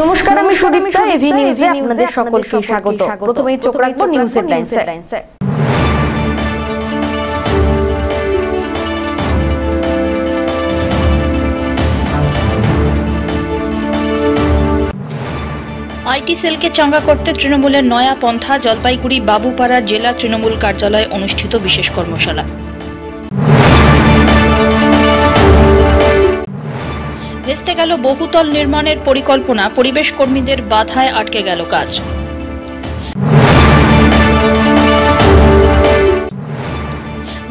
নমস্কার, আমি সুদীপ্তা। এভি নিউজে আপনাদের সকলকে স্বাগত। প্রথমেই চোখ রাখবো নিউজ হেডলাইনসে। আইটি সেলকে চাঙ্গা করতে তৃণমূলের নয়া পন্থা। জলপাইগুড়ি বাবুপাড়ার জেলা তৃণমূল কার্যালয়ে অনুষ্ঠিত বিশেষ কর্মশালা। ভেস্তে গেল বহুতল নির্মাণের পরিকল্পনা, পরিবেশ কর্মীদের বাধায় আটকে গেল কাজ।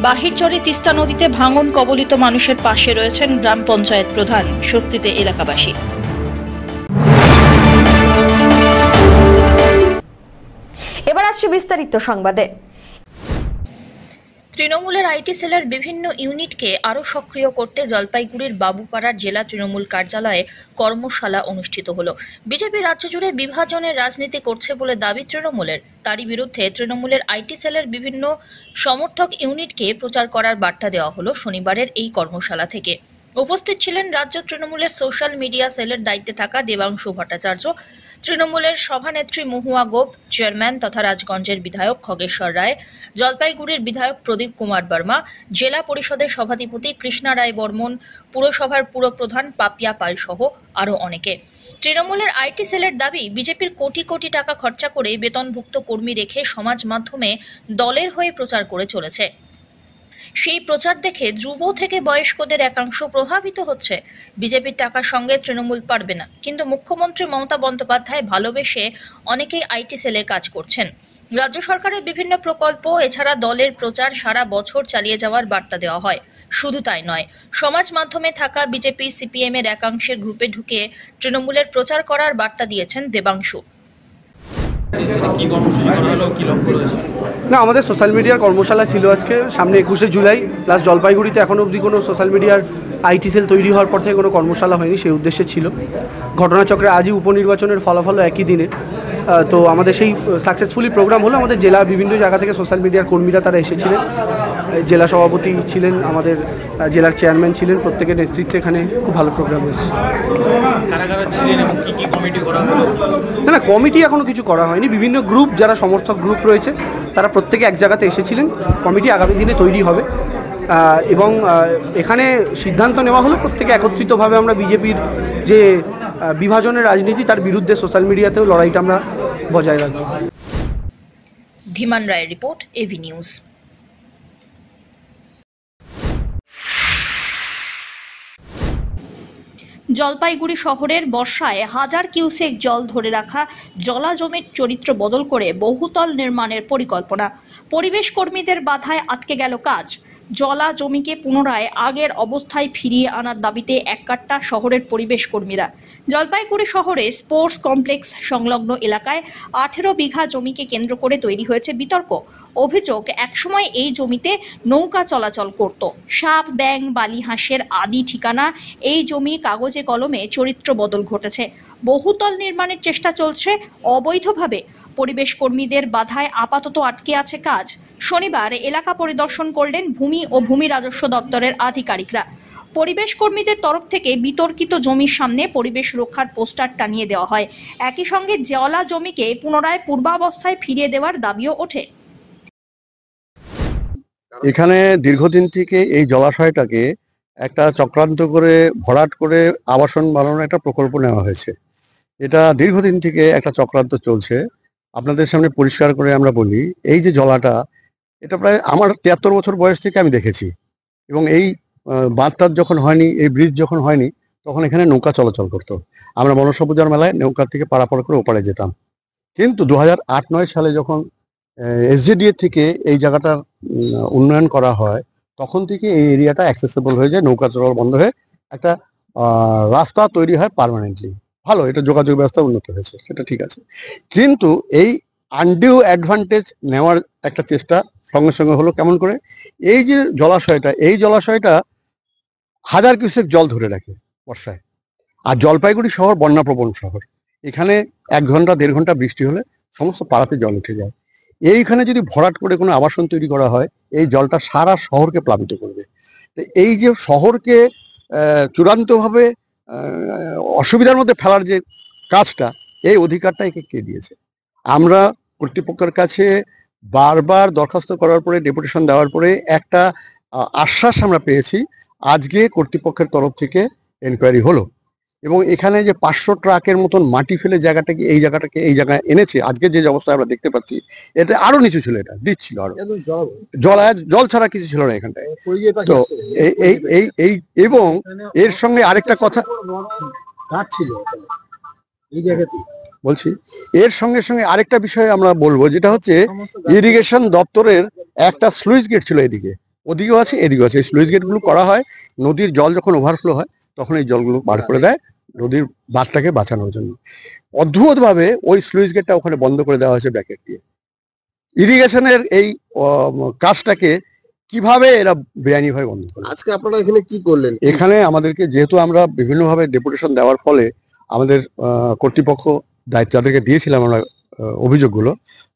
বাহিরচরে তিস্তা নদীতে ভাঙন কবলিত মানুষের পাশে রয়েছেন গ্রাম পঞ্চায়েত প্রধান, স্বস্তিতে এলাকাবাসী। এবার আসছে বিস্তারিত সংবাদে। তৃণমূলের আইটি সেলের বিভিন্ন ইউনিটকে আরও সক্রিয় করতে জলপাইগুড়ির বাবুপাড়ার জেলা তৃণমূল কার্যালয়ে কর্মশালা অনুষ্ঠিত হলো। বিজেপি রাজ্য জুড়ে বিভাজনের রাজনীতি করছে বলে দাবি তৃণমূলের। তারই বিরুদ্ধে তৃণমূলের আইটি সেলের বিভিন্ন সমর্থক ইউনিটকে প্রচার করার বার্তা দেওয়া হলো শনিবারের এই কর্মশালা থেকে। উপস্থিত ছিলেন রাজ্য তৃণমূলের সোশ্যাল মিডিয়া সেলের দায়িত্বে থাকা দেবাংশু ভট্টাচার্য, তৃণমূলের সভানেত্রী মহুয়া গোপ, চেয়ারম্যান তথা রাজগঞ্জের বিধায়ক খগেশ্বর রায়, জলপাইগুড়ির বিধায়ক প্রদীপ কুমার বর্মা, জেলা পরিষদের সভাধিপতি কৃষ্ণা রায় বর্মন, পুরসভার পুরপ্রধান পাপিয়া পাল সহ আরও অনেকে। তৃণমূলের আইটি সেলের দাবি, বিজেপির কোটি কোটি টাকা খরচা করে বেতনভুক্ত কর্মী রেখে সমাজ মাধ্যমে দলের হয়ে প্রচার করে চলেছে। সেই প্রচার দেখে যুব থেকে বয়স্কদের একাংশ প্রভাবিত হচ্ছে। বিজেপির টাকার সঙ্গে তৃণমূল পারবে না, কিন্তু মুখ্যমন্ত্রী মমতা বন্দ্যোপাধ্যায় ভালোবেসে অনেকেই আইটি সেলের কাজ করছেন। রাজ্য সরকারের বিভিন্ন প্রকল্প এছাড়া দলের প্রচার সারা বছর চালিয়ে যাওয়ার বার্তা দেওয়া হয়। শুধু তাই নয়, সমাজ মাধ্যমে থাকা বিজেপি সিপিএম এর একাংশের গ্রুপে ঢুকে তৃণমূলের প্রচার করার বার্তা দিয়েছেন দেবাংশু। না, আমাদের সোশ্যাল মিডিয়ার কর্মশালা ছিল আজকে, সামনে 21শে জুলাই। প্লাস জলপাইগুড়িতে এখনও অবধি কোনো সোশ্যাল মিডিয়ার আইটি সেল তৈরি হওয়ার পর থেকে কোনো কর্মশালা হয়নি, সেই উদ্দেশ্যে ছিল। ঘটনাচক্রে আজই উপনির্বাচনের ফলাফলও একই দিনে, তো আমাদের সেই সাকসেসফুলি প্রোগ্রাম হলো। আমাদের জেলার বিভিন্ন জায়গা থেকে সোশ্যাল মিডিয়ার কর্মীরা তারা এসেছিলেন, জেলা সভাপতি ছিলেন, আমাদের জেলার চেয়ারম্যান ছিলেন, প্রত্যেকের নেতৃত্বে এখানে খুব ভালো প্রোগ্রাম হয়েছে। না না, কমিটি এখনও কিছু করা হয়নি। বিভিন্ন গ্রুপ, যারা সমর্থক গ্রুপ রয়েছে তারা প্রত্যেকে এক জায়গাতে এসেছিলেন। কমিটি আগামী দিনে তৈরি হবে এবং এখানে সিদ্ধান্ত নেওয়া হলো প্রত্যেকে একত্রিতভাবে আমরা বিজেপির যে বিভাজনের রাজনীতি তার বিরুদ্ধে সোশ্যাল মিডিয়াতেও লড়াইটা আমরা বজায় রাখব। ধীমান রায়ের রিপোর্ট, এভি নিউজ। জলপাইগুড়ি শহরের বর্ষায় 1000 কিউসেক জল ধরে রাখা জলাজমির চরিত্র বদল করে বহুতল নির্মাণের পরিকল্পনা। পরিবেশ কর্মীদের বাধায় আটকে গেল কাজ। জলা জমিকে পুনরায় আগের অবস্থায় ফিরিয়ে আনার দাবিতে এককাট্টা শহরের পরিবেশ কর্মীরা। জলপাইগুড়ি শহরে স্পোর্টস কমপ্লেক্স সংলগ্ন এলাকায় 18 বিঘা জমিকে কেন্দ্র করে তৈরি হয়েছে বিতর্ক। অভিযোগ, একসময় এই জমিতে নৌকা চলাচল করত। সাপ, ব্যাঙ, বালি হাঁসের আদি ঠিকানা এই জমি কাগজে কলমে চরিত্র বদল ঘটেছে। বহুতল নির্মাণের চেষ্টা চলছে অবৈধভাবে। পরিবেশ কর্মীদের বাধায় আপাতত আটকে আছে কাজ। শনিবার এলাকা পরিদর্শন করলেন ভূমি ও ভূমি রাজস্ব দপ্তরের আধিকারিকরা। পরিবেশ কর্মীদের তরফ থেকে বিতর্কিত জমির সামনে পরিবেশ রক্ষার পোস্টার টানিয়ে দেওয়া হয়। একই সঙ্গে জলা জমিকে পুনরায় পূর্বাবস্থায় ফিরিয়ে দেওয়ার দাবিও ওঠে। এখানে দীর্ঘদিন থেকে এই জলাশয়টাকে একটা চক্রান্ত করে ভরাট করে আবাসন বানানোর একটা প্রকল্প নেওয়া হয়েছে। এটা দীর্ঘদিন থেকে একটা চক্রান্ত চলছে। আপনাদের সামনে পরিষ্কার করে আমরা বলি, এই যে জলাটা, এটা প্রায় আমার 73 বছর বয়স থেকে আমি দেখেছি। এবং এই বাঁধটার যখন হয়নি, এই ব্রিজ যখন হয়নি, তখন এখানে নৌকা চলাচল করতো। আমরা বনসপূজার মেলায় নৌকা থেকে পারাপার করে ওপারে যেতাম। কিন্তু 2008-9 সালে যখন এসজেডিএ থেকে এই জায়গাটার উন্নয়ন করা হয়, তখন থেকে এই এরিয়াটা অ্যাক্সেসেবল হয়ে যায়, নৌকা চলাচল বন্ধ হয়ে একটা রাস্তা তৈরি হয় পার্মানেন্টলি। ভালো, এটা যোগাযোগ ব্যবস্থা উন্নত হয়েছে, সেটা ঠিক আছে। কিন্তু এই আনডিউ অ্যাডভান্টেজ নেওয়ার একটা চেষ্টা সঙ্গে সঙ্গে হলো। কেমন করে? এই যে জলাশয়টা, এই জলাশয়টা 1000 কিউসেক জল ধরে রাখে বর্ষায়। আর জলপাইগুড়ি শহর বন্যাপ্রবণ শহর। এখানে 1 ঘন্টা 1.5 ঘন্টা বৃষ্টি হলে সমস্ত পাড়াতে জল উঠে যায়। এইখানে যদি ভরাট করে কোনো আবাসন তৈরি করা হয়, এই জলটা সারা শহরকে প্লাবিত করবে। তো এই যে শহরকে চূড়ান্তভাবে অসুবিধার মধ্যে ফেলার যে কাজটা, এই অধিকারটা একে কে দিয়েছে? আমরা কর্তৃপক্ষের কাছে বারবার দরখাস্ত করার পরে, ডেপুটেশন দেওয়ার পরে একটা আশ্বাস আমরা পেয়েছি, আজকে কর্তৃপক্ষের তরফ থেকে এনকোয়ারি হলো এবং এখানে যে 500 ট্রাকের মতন মাটি ফেলে জায়গাটাকে এই জায়গায় এনেছে, আজকে যে অবস্থা আমরা দেখতে পাচ্ছি, এটা আরো নিচু ছিল, এটা ডিচ ছিল, আরো জল ছাড়া কিছু ছিল না এখানটায়। তো এই এবং এর সঙ্গে আরেকটা কথা ছিল এই জায়গাতে বলছি, এর সঙ্গে সঙ্গে আরেকটা বিষয় আমরা বলবো, যেটা হচ্ছে ইরিগেশন দপ্তরের একটা স্লুইস গেট ছিল, এদিকে ওদিকেও আছে এদিকেও আছে। এই স্লুইস গেটগুলো করা হয় নদীর জল যখন ওভারফ্লো হয় তখন এই জলগুলো বার করে দেয় নদীর বাঁধটাকে বাঁচানোর জন্য। অদ্ভুতভাবে ওই স্লুইস গেটটা ওখানে বন্ধ করে দেওয়া হয়েছে ব্র্যাকেট দিয়ে। ইরিগেশনের এই কাজটাকে কিভাবে এরা বেআইনিভাবে বন্ধ করে? আজকে আপনারা এখানে কি করলেন? এখানে আমাদেরকে, যেহেতু আমরা বিভিন্নভাবে ডেপুটেশন দেওয়ার ফলে আমাদের কর্তৃপক্ষ যাদেরকে দিয়েছিলাম আমরা অভিযোগগুলো,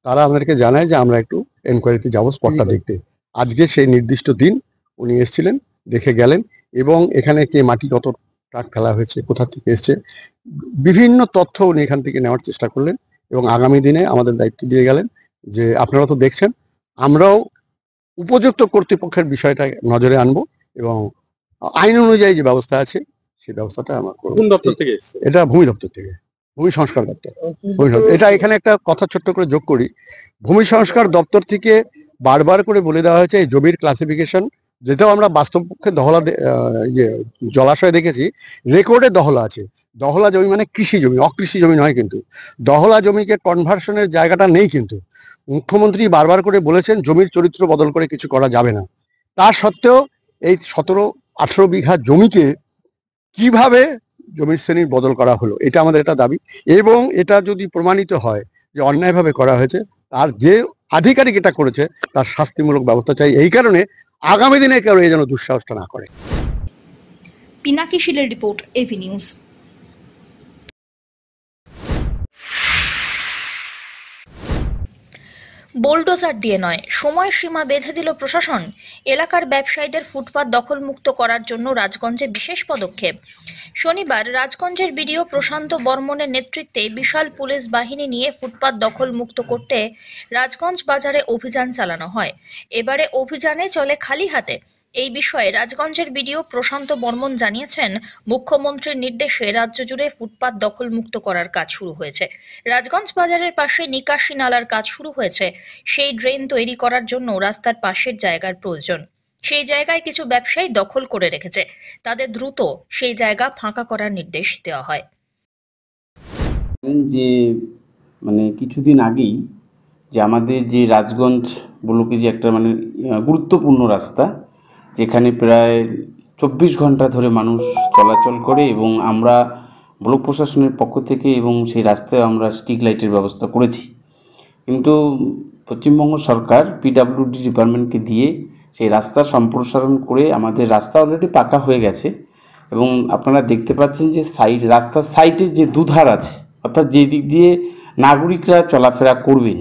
তারা আমাদেরকে জানায় যে আমরা একটু এনকোয়ারিতে যাবো স্পটটা দেখতে। আজকে সেই নির্দিষ্ট দিন উনি এসেছিলেন, দেখে গেলেন এবং এখানে কে মাটি কত ট্রাক ফেলা হয়েছে, কোথা থেকে এসছে, বিভিন্ন তথ্য উনি এখান থেকে নেওয়ার চেষ্টা করলেন এবং আগামী দিনে আমাদের দায়িত্ব দিয়ে গেলেন যে আপনারা তো দেখছেন, আমরাও উপযুক্ত কর্তৃপক্ষের বিষয়টা নজরে আনবো এবং আইন অনুযায়ী যে ব্যবস্থা আছে সেই ব্যবস্থাটা আমরা করব। কোন দপ্তর থেকে এসেছে? এটা ভূমি দপ্তর থেকে, ভূমি সংস্কার দপ্তর। এটা এখানে একটা কথা ছোট্ট করে যোগ করি, ভূমি সংস্কার দপ্তর থেকে বারবার করে বলে দেওয়া হয়েছে এই জমির ক্লাসিফিকেশন, যেটাও আমরা বাস্তব পক্ষে দহলা জলাশয় দেখেছি, রেকর্ডে দহলা আছে। দহলা জমি মানে কৃষি জমি, অকৃষি জমি নয় কিন্তু। দহলা জমিকে কনভার্সনের জায়গাটা নেই কিন্তু। মুখ্যমন্ত্রী বারবার করে বলেছেন জমির চরিত্র বদল করে কিছু করা যাবে না। তা সত্ত্বেও এই 17-18 বিঘা জমিকে কিভাবে জমির শ্রেণীর বদল করা হলো, এটা আমাদের একটা দাবি। এবং এটা যদি প্রমাণিত হয় যে অন্যায়ভাবে করা হয়েছে, তার যে আধিকারিক এটা করেছে তার শাস্তিমূলক ব্যবস্থা চাই। এই কারণে আগামী দিনে কেউ এই যেন দুঃসাহসটা না করে। পিনাকি শীলের রিপোর্ট, এভি নিউজ। বোলডোজার দিয়ে নয়, সময়সীমা বেঁধে দিল প্রশাসন। এলাকার ব্যবসায়ীদের ফুটপাত দখলমুক্ত করার জন্য রাজগঞ্জে বিশেষ পদক্ষেপ। শনিবার রাজগঞ্জের বিডিও প্রশান্ত বর্মনের নেতৃত্বে বিশাল পুলিশ বাহিনী নিয়ে ফুটপাত দখলমুক্ত করতে রাজগঞ্জ বাজারে অভিযান চালানো হয়। এবারে অভিযানে চলে খালি হাতে। এই বিষয়ে রাজগঞ্জের বিডিও প্রশান্ত বর্মন জানিয়েছেন, মুখ্যমন্ত্রীর নির্দেশে রাজ্য জুড়ে ফুটপাত দখলমুক্ত করার কাজ শুরু হয়েছে। রাজগঞ্জ বাজারের পাশে নিকাশি নালার কাজ শুরু হয়েছে। সেই ড্রেন তৈরি করার জন্য রাস্তার পাশের জায়গার প্রয়োজন। সেই জায়গায় কিছু ব্যবসায়ী দখল করে রেখেছে, তাদের দ্রুত সেই জায়গা ফাঁকা করার নির্দেশ দেওয়া হয়। যে মানে কিছুদিন আগেই যে আমাদের যে রাজগঞ্জ ব্লকে যে একটা মানে গুরুত্বপূর্ণ রাস্তা, যেখানে প্রায় 24 ঘন্টা ধরে মানুষ চলাচল করে এবং আমরা ব্লক প্রশাসনের পক্ষ থেকে এবং সেই রাস্তায় আমরা স্ট্রিট লাইটের ব্যবস্থা করেছি। কিন্তু পশ্চিমবঙ্গ সরকার পিডব্লিউডি ডিপার্টমেন্টকে দিয়ে সেই রাস্তা সম্প্রসারণ করে আমাদের রাস্তা অলরেডি পাকা হয়ে গেছে এবং আপনারা দেখতে পাচ্ছেন যে রাস্তার সাইডের যে দুধার আছে, অর্থাৎ যে দিক দিয়ে নাগরিকরা চলাফেরা করবেন,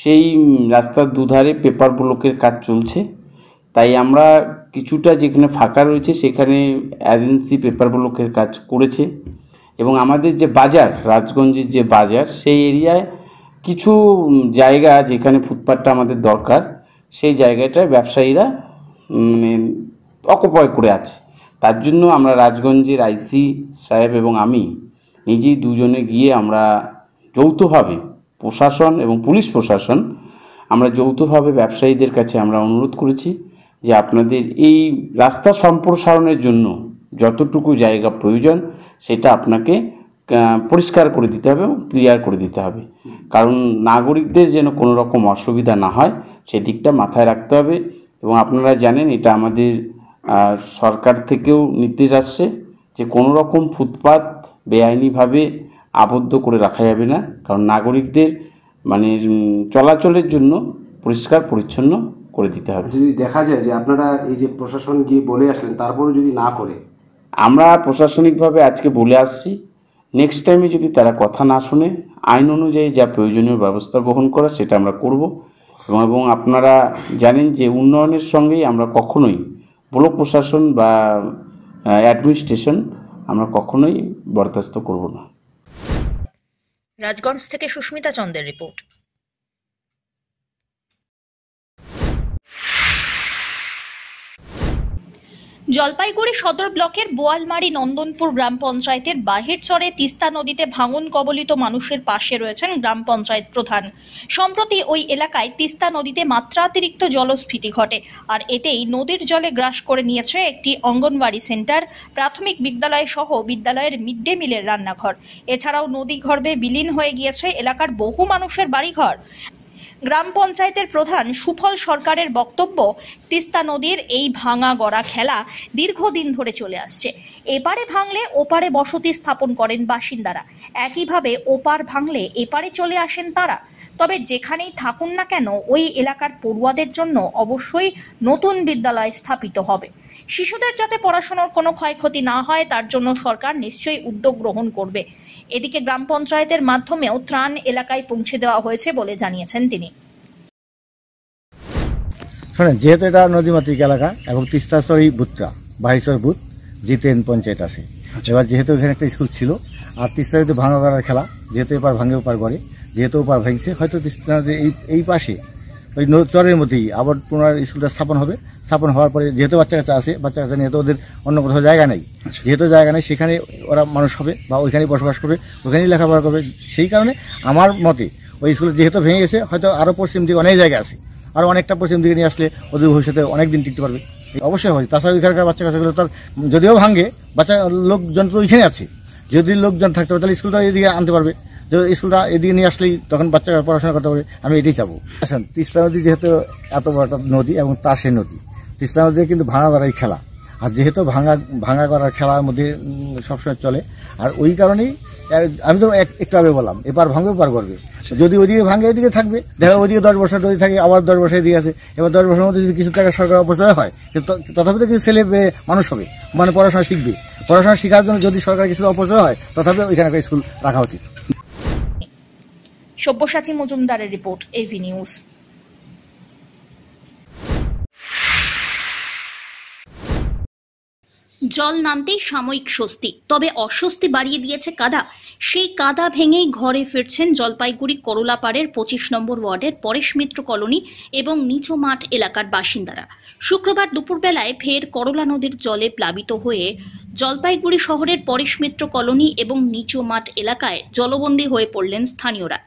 সেই রাস্তার দুধারে পেপার ব্লকের কাজ চলছে। তাই আমরা কিছুটা যেখানে ফাঁকা রয়েছে সেখানে এজেন্সি পেপার ব্লকের কাজ করেছে এবং আমাদের যে বাজার, রাজগঞ্জের যে বাজার, সেই এরিয়ায় কিছু জায়গা যেখানে ফুটপাথটা আমাদের দরকার, সেই জায়গাটায় ব্যবসায়ীরা অকুপায় করে আছে। তার জন্য আমরা রাজগঞ্জের আইসি সাহেব এবং আমি নিজেই দুজনে গিয়ে আমরা যৌথভাবে প্রশাসন এবং পুলিশ প্রশাসন আমরা যৌথভাবে ব্যবসায়ীদের কাছে আমরা অনুরোধ করেছি যে আপনাদের এই রাস্তা সম্প্রসারণের জন্য যতটুকু জায়গা প্রয়োজন সেটা আপনাকে পরিষ্কার করে দিতে হবে এবং ক্লিয়ার করে দিতে হবে, কারণ নাগরিকদের যেন কোনো রকম অসুবিধা না হয় সেদিকটা মাথায় রাখতে হবে। এবং আপনারা জানেন এটা আমাদের সরকার থেকেও নির্দেশ আসছে যে কোনো রকম ফুটপাত বেআইনিভাবে আবদ্ধ করে রাখা যাবে না, কারণ নাগরিকদের মানে চলাচলের জন্য পরিষ্কার পরিচ্ছন্ন করে দিতে হবে। যদি দেখা যায় যে আপনারা এই যে প্রশাসন গিয়ে বলে আসলেন তারপরে যদি না করে, আমরা প্রশাসনিকভাবে আজকে বলে আসছি, নেক্সট টাইমে যদি তারা কথা না শুনে আইন অনুযায়ী যা প্রয়োজনীয় ব্যবস্থা গ্রহণ করা সেটা আমরা করব। এবং আপনারা জানেন যে উন্নয়নের সঙ্গেই আমরা কখনোই ব্লক প্রশাসন বা অ্যাডমিনিস্ট্রেশন আমরা কখনোই বরদাস্ত করব না। রাজগঞ্জ থেকে সুস্মিতা চন্দ্রের রিপোর্ট। জলপাইগুড়ি সদর ব্লকের বোয়ালমারি নন্দনপুর গ্রাম পঞ্চায়েতের বাহিরচরে তিস্তা নদীতে ভাঙন কবলিত মানুষের পাশে রয়েছেন গ্রাম পঞ্চায়েত প্রধান। সম্প্রতি ওই এলাকায় তিস্তা নদীতে মাত্রাতিরিক্ত জলস্ফীতি ঘটে, আর এতেই নদীর জলে গ্রাস করে নিয়েছে একটি অঙ্গনওয়াড়ি সেন্টার, প্রাথমিক বিদ্যালয় সহ বিদ্যালয়ের মিড ডে মিলের রান্নাঘর। এছাড়াও নদী গর্ভে বিলীন হয়ে গিয়েছে এলাকার বহু মানুষের বাড়িঘর। গ্রাম পঞ্চায়েতের প্রধান সুফল সরকারের বক্তব্য, তিস্তা নদীর এই ভাঙা গড়া খেলা দীর্ঘদিন ধরে চলে আসছে। এপারে ভাঙলে ওপারে বসতি স্থাপন করেন বাসিন্দারা, একইভাবে ওপার ভাঙলে এপারে চলে আসেন তারা। তবে যেখানেই থাকুন না কেন ওই এলাকার পড়ুয়াদের জন্য অবশ্যই নতুন বিদ্যালয় স্থাপিত হবে। শিশুদের যাতে পড়াশোনার কোনো ক্ষয়ক্ষতি না হয় তার জন্য সরকার নিশ্চয়ই উদ্যোগ গ্রহণ করবে। এদিকে গ্রাম পঞ্চায়েতের মাধ্যমেও ত্রাণ এলাকায় পৌঁছে দেওয়া হয়েছে বলে জানিয়েছেন তিনি। শোনেন, যেহেতু এটা নদীমাতৃক এলাকা এবং তিস্তাচরি বুথটা বাহিরচর বুথ জিতেন পঞ্চায়েত আছে, এবার যেহেতু এখানে একটা স্কুল ছিল আর তিস্তা নদী ভাঙা করার খেলা, যেহেতু এপার ভাঙে ওপার গড়ে, যেহেতু ওপার ভাঙছে, হয়তো তিস্তা নদী এই পাশে ওই চরের মধ্যেই আবার পুনরায় স্কুলটা স্থাপন হবে। স্থাপন হওয়ার পরে যেহেতু বাচ্চা কাচ্চা আছে, বাচ্চা কাচ্চা নিয়ে তো ওদের অন্য কোথাও জায়গা নেই, যেহেতু জায়গা নেই সেখানে ওরা মানুষ হবে বা ওইখানেই বসবাস করবে, ওইখানেই লেখাপড়া করবে। সেই কারণে আমার মতে ওই স্কুল যেহেতু ভেঙে গেছে, হয়তো আরও পশ্চিম দিকে অনেক জায়গা আছে, আর অনেকটা পশ্চিম দিকে নিয়ে আসলে ওদের ভবিষ্যতে অনেক দিন টিকতে পারবে। অবশ্যই হয়। তাছাড়া ওইখানকার বাচ্চা কাচ্চাগুলো তার যদিও ভাঙে, বাচ্চা লোকজন তো ওইখানে আছে, যদি লোকজন থাকতে পারে তাহলে স্কুলটা এদিকে আনতে পারবে। স্কুলটা এদিকে নিয়ে আসলেই তখন বাচ্চারা পড়াশোনা করতে পারবে। আমি এটাই চাবো। আচ্ছা, তিস্তা নদী যেহেতু এত বড় একটা নদী এবং তার নদী, তিস্তা নদী কিন্তু ভাঙা করার খেলা, আর যেহেতু ভাঙা করার খেলার মধ্যে সবসময় চলে, আর ওই কারণেই আমি তো একটু আগে বললাম এবার ভাঙবে ওপার করবে। যদি ওইদিকে ভাঙে এদিকে থাকবে, দেখা ওইদিকে 10 বছর যদি থাকে, আবার 10 বছর এদিকে আছে। এবার 10 বছরের মধ্যে যদি কিছু টাকা সরকার অপচয় হয়, তথাপি তো কিছু ছেলে মানুষ হবে, মানে পড়াশোনা শিখবে। পড়াশোনা শেখার জন্য যদি সরকার কিছু অপচয় হয়, তথাপি ওইখানে একটা স্কুল রাখা উচিত। সব্যসাচী মজুমদারের রিপোর্ট, এভি নিউজ। জল নামতেই সাময়িক স্বস্তি, তবে অস্বস্তি বাড়িয়ে দিয়েছে কাদা। সেই কাদা ভেঙেই ঘরে ফিরছেন জলপাইগুড়ি করলাপাড়ের 25 নম্বর ওয়ার্ডের পরেশ মিত্র কলোনি এবং নিচু মাঠ এলাকার বাসিন্দারা। শুক্রবার দুপুরবেলায় ফের করলা নদীর জলে প্লাবিত হয়ে জলপাইগুড়ি শহরের পরেশ মিত্র কলোনি এবং নিচু মাঠ এলাকায় জলবন্দী হয়ে পড়লেন স্থানীয়রা।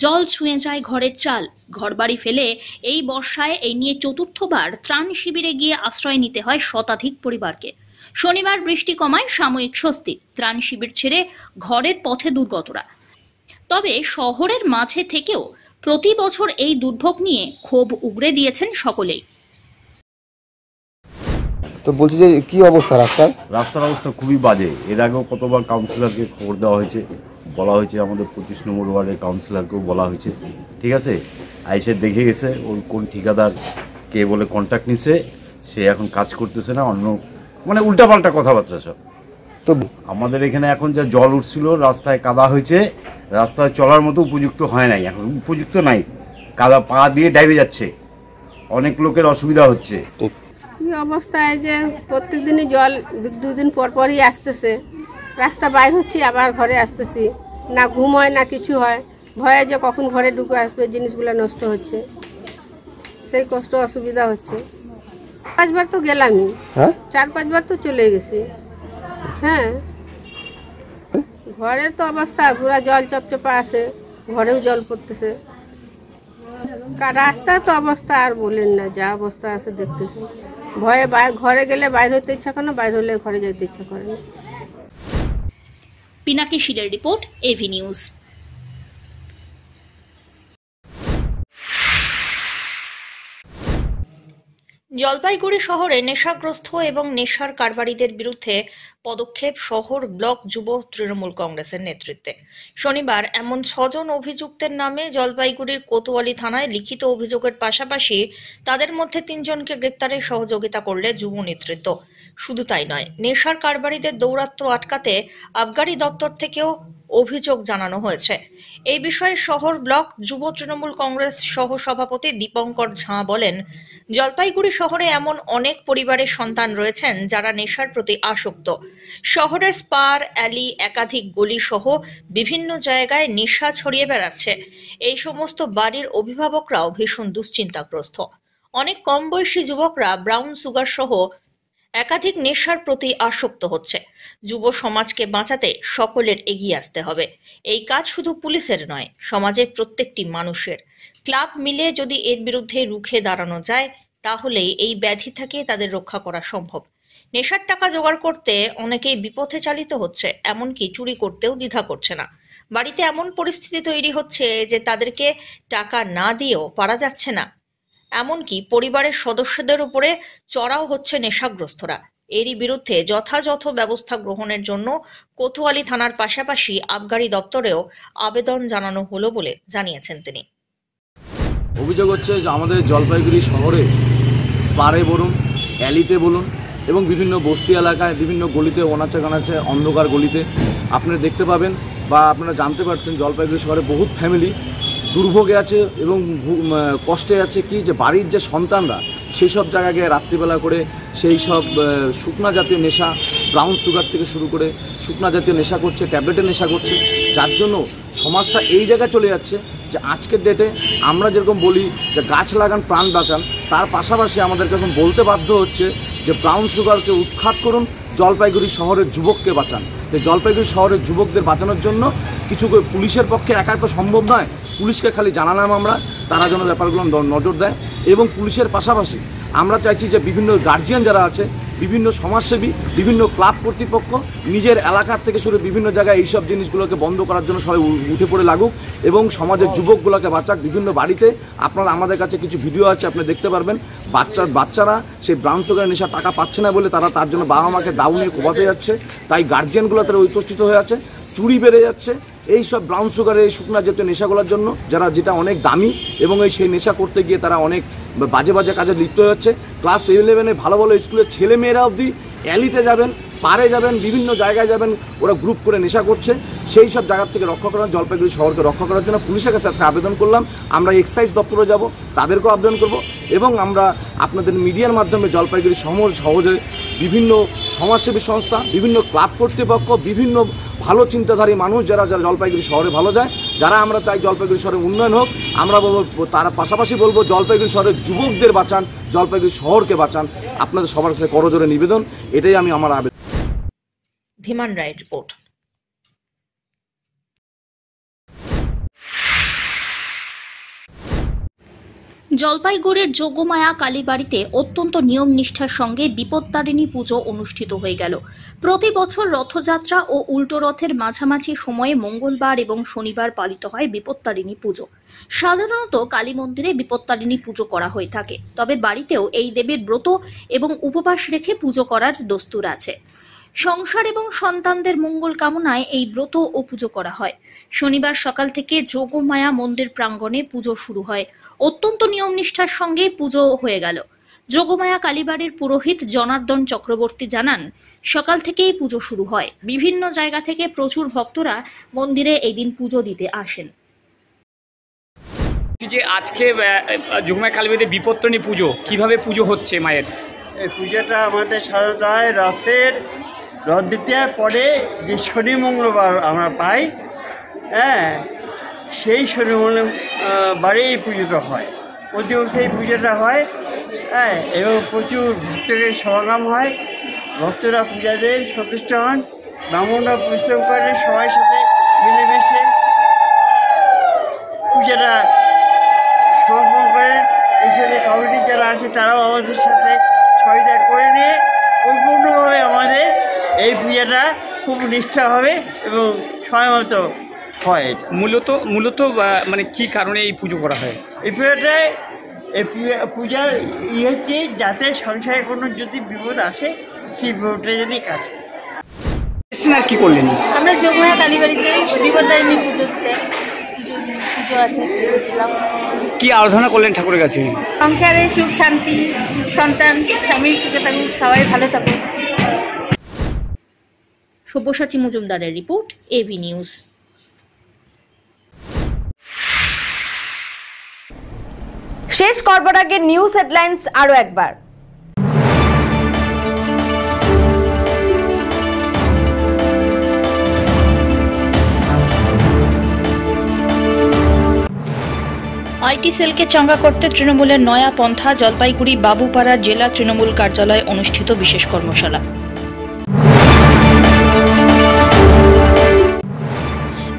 জল ছুঁয়ে যায় ঘরের চাল, ঘরবাড়ি ফেলে এই বর্ষায় এই নিয়ে চতুর্থবার ত্রাণ শিবিরে গিয়ে আশ্রয় নিতে হয় শতাধিক পরিবারকে। শনিবার বৃষ্টি কমায় সাময়িক স্বস্তি, ত্রাণ শিবির ছেড়ে ঘরের পথে দুর্গতরা। তবে শহরের মাঝে থেকেও প্রতি বছর এই দুর্ভোগ নিয়ে ক্ষোভ উগরে দিয়েছেন সকলেই। তো বলছি যে কি অবস্থা রাস্তার অবস্থা খুবই বাজে। এর আগেও কতবার কাউন্সিলরকে খবর দেওয়া হয়েছে, বলা হয়েছে, আমাদের 25 নম্বর ওয়ার্ডের কাউন্সিলরকেও বলা হয়েছে, ঠিক আছে, আইসে দেখে গেছে ওর কোন ঠিকাদার কে বলে কন্ট্যাক্ট নিছে, সে এখন কাজ করতেছে না, অন্য মানে উল্টাপাল্টা কথাবার্তা সব। তো আমাদের এখানে এখন যা জল উঠছিল, রাস্তায় কাদা হয়েছে, রাস্তায় চলার মতো উপযুক্ত হয় নাই, এখন উপযুক্ত নাই, কাদা পা দিয়ে ডাইবে যাচ্ছে, অনেক লোকের অসুবিধা হচ্ছে। কি অবস্থায় যে প্রত্যেক দিনই জল দুদিন পর পরই আসতেছে, রাস্তা বাইর হচ্ছি আবার ঘরে আসতেছি, না ঘুম হয় না কিছু হয়, ভয়ে যে কখন ঘরে ঢুকে আসবে, জিনিসগুলো নষ্ট হচ্ছে, সেই কষ্ট অসুবিধা হচ্ছে। 5 বার তো গেলামই, 4-5 বার তো চলে গেছি। হ্যাঁ, ঘরের তো অবস্থা পুরা জল চপচপা আসে, ঘরেও জল পড়তেছে, রাস্তার তো অবস্থা আর বলেন না, যা অবস্থা আছে দেখতেছি। ভয়ে ঘরে গেলে বাইরে হতে ইচ্ছা করে না, বাইরে হলে ঘরে যেতে ইচ্ছা করে না। পিনাকি শিলের রিপোর্ট, এভি নিউজ। জলপাইগুড়ি শহরে নেশাগ্রস্ত এবং নেশার কারবারিদের বিরুদ্ধে পদক্ষেপ শহর ব্লক যুব তৃণমূল কংগ্রেসের নেতৃত্বে। শনিবার এমন 6 জন অভিযুক্তের নামে জলপাইগুড়ির কোতোয়ালি থানায় লিখিত অভিযোগের পাশাপাশি তাদের মধ্যে 3 জনকে গ্রেপ্তারে সহযোগিতা করলে যুব নেতৃত্ব। শুধু তাই নয়, নেশার কারবারিদের দৌরাত্ম্য আটকাতে আবগারি দপ্তর থেকেও অভিযোগ জানানো হয়েছে। এই বিষয়ে শহর ব্লক যুব তৃণমূল কংগ্রেস সহ সভাপতি দীপঙ্কর ঝাঁ বলেন, জলপাইগুড়ি শহরে এমন অনেক পরিবারের সন্তান রয়েছেন যারা নেশার প্রতি আসক্ত। শহরের স্পার, অ্যালি, একাধিক গলি সহ বিভিন্ন জায়গায় নেশা ছড়িয়ে বেড়াচ্ছে। এই সমস্ত বাড়ির অভিভাবকরাও ভীষণ দুশ্চিন্তাগ্রস্ত। অনেক কম বয়সী যুবকরা ব্রাউন সুগার সহ একাধিক নেশার প্রতি আসক্ত হচ্ছে। যুব সমাজকে বাঁচাতে সকলের এগিয়ে আসতে হবে। এই কাজ শুধু পুলিশের নয়, সমাজের প্রত্যেকটি মানুষের। ক্লাব মিলে যদি এর বিরুদ্ধে রুখে দাঁড়ানো যায়, তাহলেই এই ব্যাধি থেকে তাদের রক্ষা করা সম্ভব। নেশার টাকা জোগাড় করতে অনেকেই বিপথে চালিত হচ্ছে, এমনকি চুরি করতেও দ্বিধা করছে না। বাড়িতে এমন পরিস্থিতি তৈরি হচ্ছে যে তাদেরকে টাকা না দিয়েও পারা যাচ্ছে না। এমনকি পরিবারের সদস্যদের উপরে চড়াও হচ্ছে নেশাগ্রস্তরা। এরই বিরুদ্ধে যথাযথ ব্যবস্থা গ্রহণের জন্য কোতোয়ালি থানার পাশাপাশি আবগারি দপ্তরেও আবেদন জানানো হলো বলে জানিয়েছেন তিনি। অভিযোগ হচ্ছে যে আমাদের জলপাইগুড়ি শহরে স্পারে বলুন, অ্যালিতে বলুন এবং বিভিন্ন বস্তি এলাকায়, বিভিন্ন গলিতে, অনাচে কানাচে, অন্ধকার গলিতে আপনারা দেখতে পাবেন বা আপনারা জানতে পারছেন জলপাইগুড়ি শহরে বহুত ফ্যামিলি দুর্ভোগে আছে এবং কষ্টে আছে কি যে বাড়ির যে সন্তানরা সেই সব জায়গায় রাত্রিবেলা করে সেই সব শুকনা জাতীয় নেশা, ব্রাউন সুগার থেকে শুরু করে শুকনা জাতীয় নেশা করছে, ট্যাবলেটের নেশা করছে, যার জন্য সমাজটা এই জায়গায় চলে যাচ্ছে যে আজকের ডেটে আমরা যেরকম বলি যে গাছ লাগান প্রাণ বাঁচান, তার পাশাপাশি আমাদেরকে এখন বলতে বাধ্য হচ্ছে যে ব্রাউন সুগারকে উৎখাত করুন, জলপাইগুড়ি শহরের যুবককে বাঁচান। যে জলপাইগুড়ি শহরের যুবকদের বাঁচানোর জন্য কিছু পুলিশের পক্ষে একা তো সম্ভব নয়। পুলিশকে খালি জানালাম আমরা, তারা যেন ব্যাপারগুলো নজর দেয় এবং পুলিশের পাশাপাশি আমরা চাইছি যে বিভিন্ন গার্জিয়ান যারা আছে, বিভিন্ন সমাজসেবী, বিভিন্ন ক্লাব কর্তৃপক্ষ নিজের এলাকার থেকে শুরু বিভিন্ন জায়গায় এইসব জিনিসগুলোকে বন্ধ করার জন্য সবাই উঠে পড়ে লাগুক এবং সমাজের যুবকগুলোকে বাঁচাক। বিভিন্ন বাড়িতে আপনারা আমাদের কাছে কিছু ভিডিও আছে, আপনি দেখতে পারবেন বাচ্চারা সেই ব্রাউন সুগারের নেশা টাকা পাচ্ছে না বলে তার জন্য বাবা মাকে দাউ নিয়ে কোপাতে যাচ্ছে। তাই গার্জিয়ানগুলো তারা উপস্থিত হয়ে আছে, চুরি বেড়ে যাচ্ছে এই সব ব্রাউন সুগারের এই শুকনা জাতীয় নেশাগুলোর জন্য, যেটা অনেক দামি এবং সেই নেশা করতে গিয়ে তারা অনেক বাজে বাজে কাজে লিপ্ত হচ্ছে। ক্লাস 11-এ ভালো ভালো স্কুলের ছেলে মেয়েরা অবধি অ্যালিতে যাবেন, স্পারে যাবেন, বিভিন্ন জায়গায় যাবেন, ওরা গ্রুপ করে নেশা করছে। সেই সব জায়গার থেকে রক্ষা করার, জলপাইগুড়ি শহরকে রক্ষা করার জন্য পুলিশের কাছে আবেদন করলাম। আমরা এক্সাইজ দপ্তরে যাব, তাদেরকেও আবেদন করব এবং আমরা আপনাদের মিডিয়ার মাধ্যমে জলপাইগুড়ি সহজে বিভিন্ন সমাজসেবী সংস্থা, বিভিন্ন ক্লাব কর্তৃপক্ষ, বিভিন্ন ভালো চিন্তাধারী মানুষ যারা জলপাইগুড়ি শহরে ভালো যায়, যারা আমরা তাই জলপাইগুড়ি শহরের উন্নয়ন হোক, আমরা বলবো। তার পাশাপাশি বলবো জলপাইগুড়ি শহরের যুবকদের বাঁচান, জলপাইগুড়ি শহরকে বাঁচান। আপনাদের সবার কাছে করজোরে নিবেদন, এটাই আমি আমার আবেদন। ধীমান রায়ের রিপোর্ট। জলপাইগুড়ির যোগমায়া কালীবাড়িতে অত্যন্ত নিয়ম নিষ্ঠার সঙ্গে বিপত্তারিণী পুজো অনুষ্ঠিত হয়ে গেল। প্রতি বছর রথযাত্রা ও উল্টো রথের মাঝামাঝি সময়ে মঙ্গলবার এবং শনিবার পালিত হয় বিপত্তারিণী পুজো। সাধারণত কালী মন্দিরে বিপত্তারিণী পুজো করা হয়ে থাকে, তবে বাড়িতেও এই দেবীর ব্রত এবং উপবাস রেখে পুজো করার দস্তুর আছে। সংসার এবং সন্তানদের মঙ্গল কামনায় এই ব্রত ও পুজো করা হয়। শনিবার সকাল থেকে যোগমায়া মন্দির প্রাঙ্গণে পুজো শুরু হয়। অত্যন্ত নিয়ম নিষ্ঠার সঙ্গে পুজো হয়ে গেল। যোগমায়া কালীবাড়ির পুরোহিত জনার্দন চক্রবর্তী জানান, সকাল থেকেই পুজো শুরু হয়। বিভিন্ন জায়গা থেকে প্রচুর ভক্তরা মন্দিরে এই দিন পুজো দিতে আসেন। যে আজকে যোগমায়া কালীবাড়িতে বিপত্তারিণী পুজো, কিভাবে পুজো হচ্ছে মায়ের? এই পুজোটা আমাদের সারদায় রথের রথ দ্বিতীয়ার পরে যে শনি মঙ্গলবার আমরা পাই, হ্যাঁ, সেই শনি মঙ্গলবারে এই পুজোটা হয়। প্রতি বছর এই পুজোটা হয়, হ্যাঁ, এবং প্রচুর ভক্তদের সমাগম হয়। ভক্তরা পূজাদের সন্তুষ্ট হন, ব্রাহ্মণরা পরিশ্রম করে সবাই সাথে মিলেমিশে পূজাটা সমর্পণ করে। এই সাথে কমিটি যারা আছে তারাও আমাদের সাথে সহায়তা করে নিয়ে পরিপূর্ণভাবে আমাদের এই পূজাটা খুব নিষ্ঠা হবে এবং সময় মতো হয়। এটা মূলত মানে কি কারণে এই পুজো করা হয়? এই পুজোটায় পূজার হচ্ছে যাতে সংসারে কোনো যদি বিপদ আসে সেই বিপদটা যদি কাটে। আর কি করলেন? আমরা যোগমায়া কালীবাড়িতে বিপত্তারিণী পুজো আছে, কি আরাধনা করলেন ঠাকুরের কাছে? সংসারে সুখ শান্তি, সন্তান স্বামী সুখে থাকুক, সবাই ভালো থাকুক। সব্যসাচী মজুমদারের রিপোর্ট, এভি নিউজ। শেষ করবার আগে নিউজ হেডলাইন্স আরো একবার। আইটি সেলকে চাঙ্গা করতে তৃণমূলের নয়া পন্থা, জলপাইগুড়ি বাবুপাড়ার জেলা তৃণমূল কার্যালয়ে অনুষ্ঠিত বিশেষ কর্মশালা।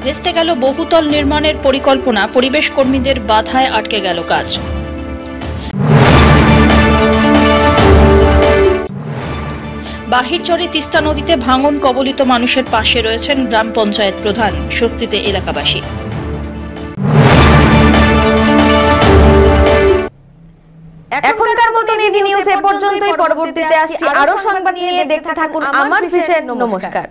ভেস্তে গেল বহুতল নির্মাণের পরিকল্পনা, পরিবেশ কর্মীদের বাধায় আটকে গেল কাজ। বাহিরচরে তিস্তা নদীতে ভাঙন কবলিত মানুষের পাশে রয়েছেন গ্রাম পঞ্চায়েত প্রধান, স্বস্তিতে এলাকাবাসী। এখনকার মতো নিউজ এ পর্যন্তই। পরবর্তীতে আসছি আরো সংবাদ নিয়ে, দেখতে থাকুন আমার বিশেষ। নমস্কার।